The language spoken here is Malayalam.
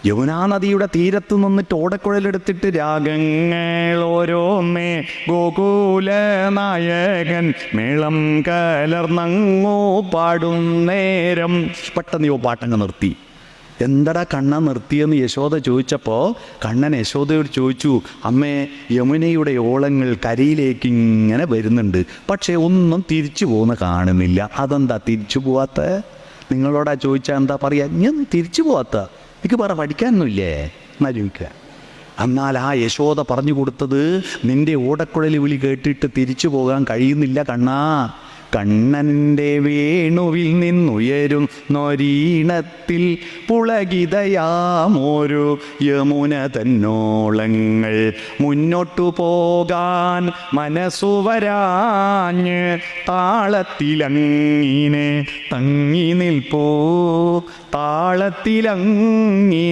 യമുനാ നദിയുടെ തീരത്ത് നിന്നിട്ട് ഓടക്കുഴലെടുത്തിട്ട് രാഗങ്ങൾ ഓരോന്നേ ഗോകുല നായകൻ മേളം കലർന്നങ്ങോ പാടും നേരം. പെട്ടെന്ന് പാട്ടങ്ങ് നിർത്തി. എന്തടാ കണ്ണ നിർത്തിയെന്ന് യശോദ ചോദിച്ചപ്പോൾ കണ്ണൻ യശോദയോട് ചോദിച്ചു, അമ്മേ, യമുനയുടെ ഓളങ്ങൾ കരയിലേക്ക് ഇങ്ങനെ വരുന്നുണ്ട്, പക്ഷേ ഒന്നും തിരിച്ചു പോകുന്ന കാണുന്നില്ല. അതെന്താ തിരിച്ചു പോവാത്ത? നിങ്ങളോടാ ചോദിച്ചാൽ എന്താ പറയാ? ഞാൻ തിരിച്ചു പോവാത്ത, എനിക്ക് പറ, പഠിക്കാനൊന്നുമില്ലേ എന്നാ ചോദിക്കുക. എന്നാൽ ആ യശോദ പറഞ്ഞു കൊടുത്തത്, നിന്റെ ഓടക്കുഴൽ വിളി കേട്ടിട്ട് തിരിച്ചു പോകാൻ കഴിയുന്നില്ല കണ്ണാ. കണ്ണൻ്റെ വേണുവിൽ നിന്നുയരും നൊരീണത്തിൽ പുളകിതയാമോരു യമുന തന്നോളങ്ങൾ മുന്നോട്ടു പോകാൻ മനസ്സു വരാഞ്ഞ് താളത്തിലങ്ങിനെ തങ്ങി നിൽപ്പോ, താളത്തിലങ്ങിനെ